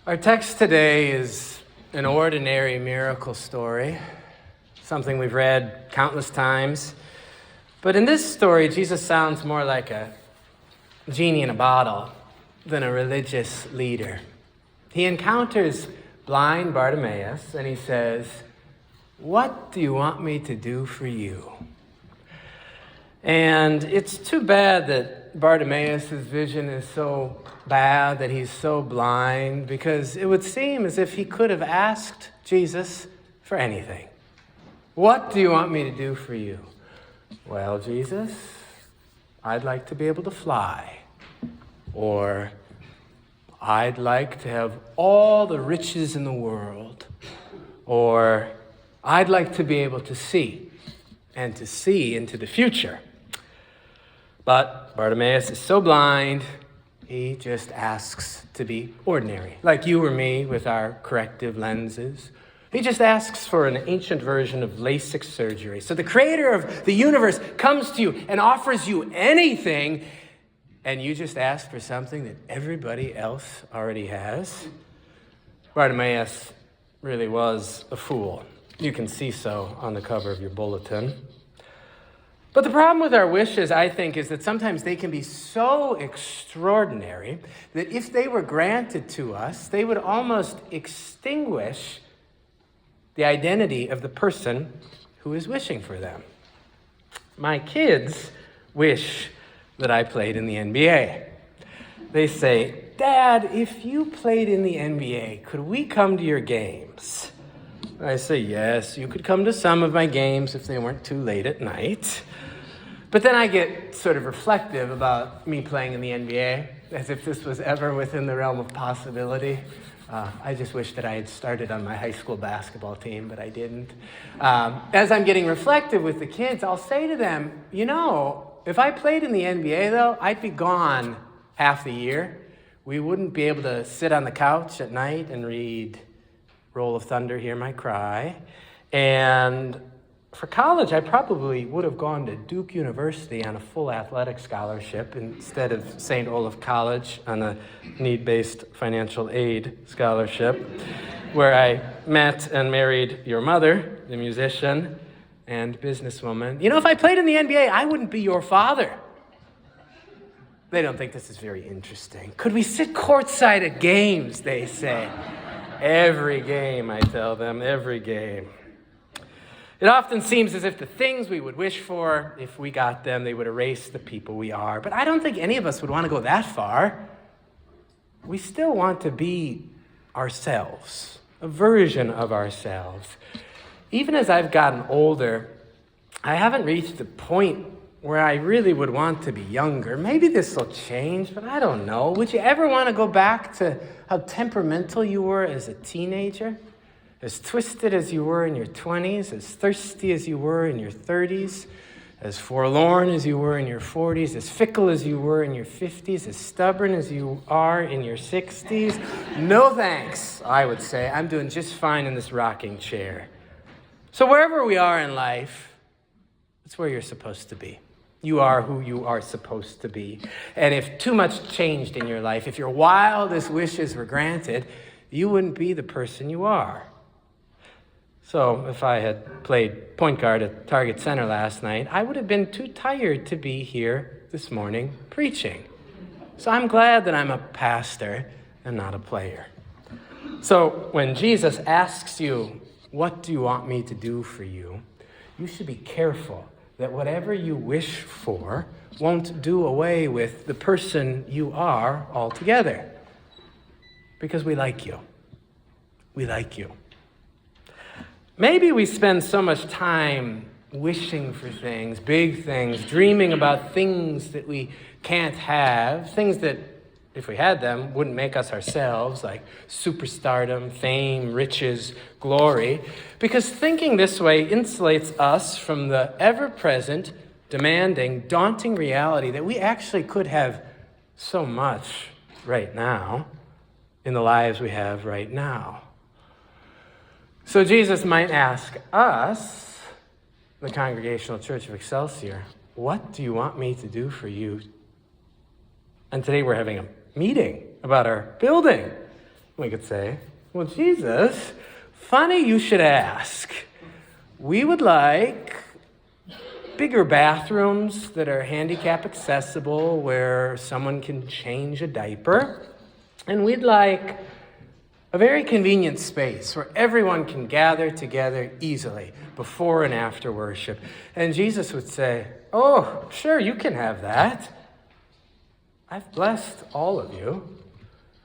Our text today is an ordinary miracle story, something we've read countless times. But in this story, Jesus sounds more like a genie in a bottle than a religious leader. He encounters blind Bartimaeus and he says, "What do you want me to do for you?" And it's too bad that Bartimaeus' vision is so bad, that he's so blind, because it would seem as if he could have asked Jesus for anything. "What do you want me to do for you?" "Well, Jesus, I'd like to be able to fly." Or, "I'd like to have all the riches in the world." Or, "I'd like to be able to see, and to see into the future." But Bartimaeus is so blind, he just asks to be ordinary, like you or me with our corrective lenses. He just asks for an ancient version of LASIK surgery. So the creator of the universe comes to you and offers you anything, and you just ask for something that everybody else already has. Bartimaeus really was a fool. You can see so on the cover of your bulletin. But the problem with our wishes, I think, is that sometimes they can be so extraordinary that if they were granted to us, they would almost extinguish the identity of the person who is wishing for them. My kids wish that I played in the NBA. They say, "Dad, if you played in the NBA, could we come to your games?" I say, "Yes, you could come to some of my games if they weren't too late at night." But then I get sort of reflective about me playing in the NBA, as if this was ever within the realm of possibility. I just wish that I had started on my high school basketball team, but I didn't. As I'm getting reflective with the kids, I'll say to them, if I played in the NBA, though, I'd be gone half the year. We wouldn't be able to sit on the couch at night and read Roll of Thunder, Hear My Cry. And for college, I probably would have gone to Duke University on a full athletic scholarship instead of St. Olaf College on a need-based financial aid scholarship, where I met and married your mother, the musician and businesswoman. If I played in the NBA, I wouldn't be your father. They don't think this is very interesting. "Could we sit courtside at games?" they say. Every game, I tell them, every game. It often seems as if the things we would wish for, if we got them, they would erase the people we are. But I don't think any of us would want to go that far. We still want to be ourselves, a version of ourselves. Even as I've gotten older, I haven't reached the point where I really would want to be younger. Maybe this will change, but I don't know. Would you ever want to go back to how temperamental you were as a teenager? As twisted as you were in your 20s, as thirsty as you were in your 30s, as forlorn as you were in your 40s, as fickle as you were in your 50s, as stubborn as you are in your 60s. No thanks, I would say. I'm doing just fine in this rocking chair. So wherever we are in life, that's where you're supposed to be. You are who you are supposed to be. And if too much changed in your life, if your wildest wishes were granted, you wouldn't be the person you are. So if I had played point guard at Target Center last night, I would have been too tired to be here this morning preaching. So I'm glad that I'm a pastor and not a player. So when Jesus asks you, "What do you want me to do for you?" you should be careful that whatever you wish for won't do away with the person you are altogether. Because we like you. We like you. Maybe we spend so much time wishing for things, big things, dreaming about things that we can't have, things that, if we had them, wouldn't make us ourselves, like superstardom, fame, riches, glory, because thinking this way insulates us from the ever-present, demanding, daunting reality that we actually could have so much right now in the lives we have right now. So Jesus might ask us, the Congregational Church of Excelsior, "What do you want me to do for you?" And today we're having a meeting about our building. We could say, well, Jesus, funny you should ask. We would like bigger bathrooms that are handicap accessible where someone can change a diaper. And we'd like a very convenient space where everyone can gather together easily before and after worship. And Jesus would say, oh, sure, you can have that. I've blessed all of you,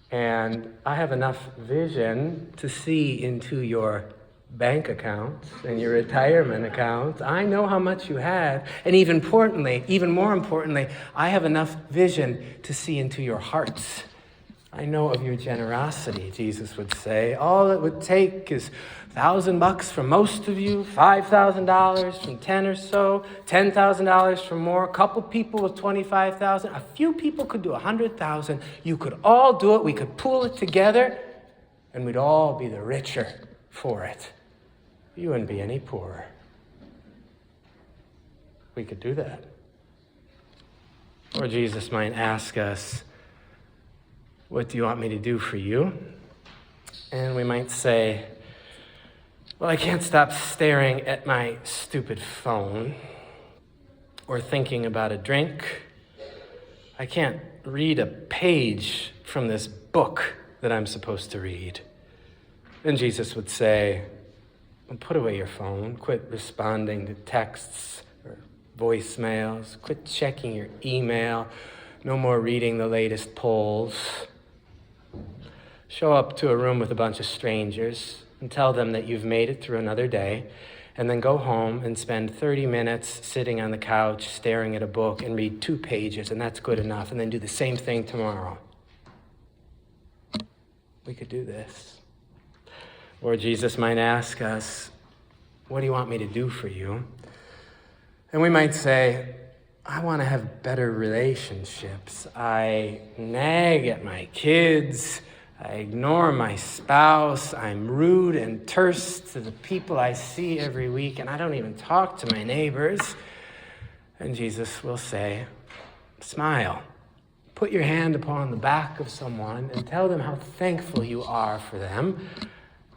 and I have enough vision to see into your bank accounts and your retirement accounts. I know how much you have. And even more importantly, I have enough vision to see into your hearts. I know of your generosity, Jesus would say. All it would take is $1,000 from most of you, $5,000 from 10 or so, $10,000 from more, a couple people with 25,000, a few people could do 100,000. You could all do it. We could pool it together, and we'd all be the richer for it. You wouldn't be any poorer. We could do that. Or Jesus might ask us, what do you want me to do for you? And we might say, well, I can't stop staring at my stupid phone or thinking about a drink. I can't read a page from this book that I'm supposed to read. Then Jesus would say, well, put away your phone. Quit responding to texts or voicemails. Quit checking your email. No more reading the latest polls. Show up to a room with a bunch of strangers and tell them that you've made it through another day, and then go home and spend 30 minutes sitting on the couch staring at a book and read 2 pages, and that's good enough, and then do the same thing tomorrow. We could do this. Or Jesus might ask us, what do you want me to do for you? And we might say, I want to have better relationships. I nag at my kids. I ignore my spouse. I'm rude and terse to the people I see every week, and I don't even talk to my neighbors. And Jesus will say, smile. Put your hand upon the back of someone and tell them how thankful you are for them.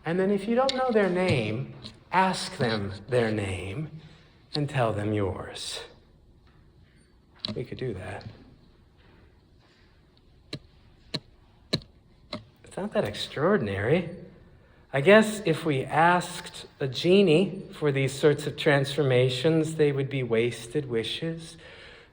And then if you don't know their name, ask them their name and tell them yours. We could do that. It's not that extraordinary. I guess if we asked a genie for these sorts of transformations, they would be wasted wishes.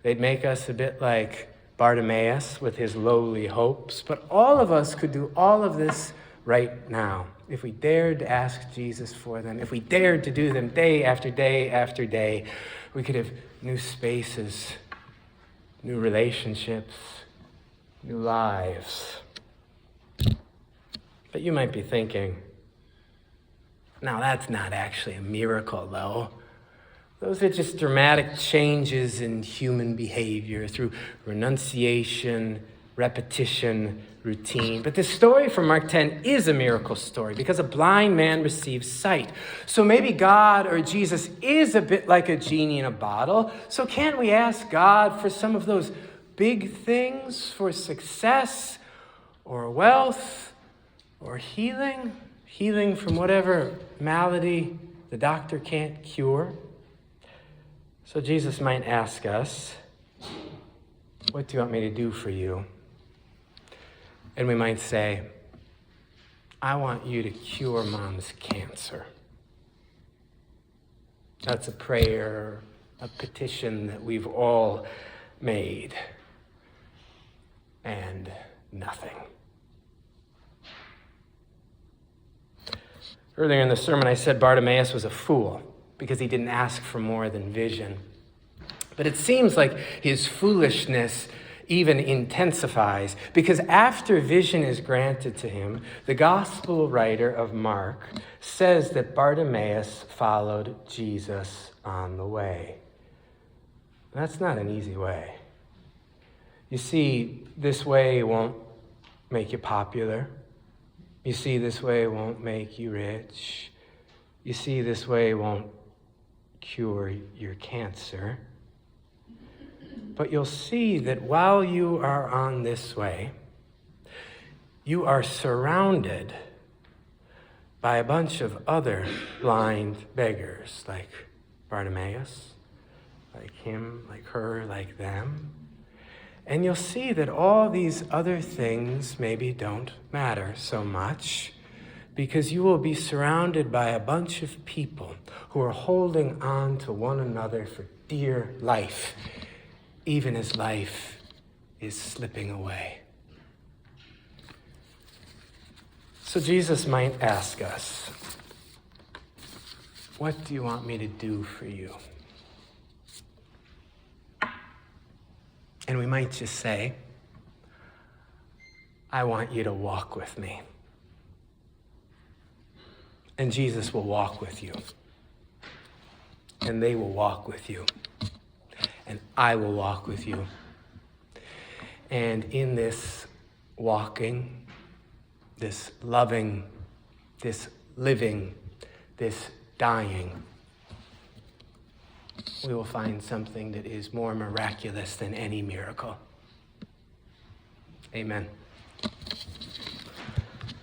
They'd make us a bit like Bartimaeus with his lowly hopes. But all of us could do all of this right now if we dared to ask Jesus for them, if we dared to do them day after day after day. We could have new spaces, new relationships, new lives. But you might be thinking, now that's not actually a miracle, though. Those are just dramatic changes in human behavior through renunciation, repetition, routine. But this story from Mark 10 is a miracle story because a blind man receives sight. So maybe God or Jesus is a bit like a genie in a bottle. So can't we ask God for some of those big things, for success or wealth or healing? Healing from whatever malady the doctor can't cure. So Jesus might ask us, what do you want me to do for you? And we might say, I want you to cure Mom's cancer. That's a prayer, a petition that we've all made. And nothing. Earlier in the sermon, I said Bartimaeus was a fool because he didn't ask for more than vision. But it seems like his foolishness even intensifies because after vision is granted to him, the gospel writer of Mark says that Bartimaeus followed Jesus on the way. That's not an easy way. You see, this way won't make you popular. You see, this way won't make you rich. You see, this way won't cure your cancer. But you'll see that while you are on this way, you are surrounded by a bunch of other blind beggars, like Bartimaeus, like him, like her, like them. And you'll see that all these other things maybe don't matter so much, because you will be surrounded by a bunch of people who are holding on to one another for dear life, even as life is slipping away. So Jesus might ask us, what do you want me to do for you? And we might just say, I want you to walk with me. And Jesus will walk with you. And they will walk with you. And I will walk with you. And in this walking, this loving, this living, this dying, we will find something that is more miraculous than any miracle. Amen.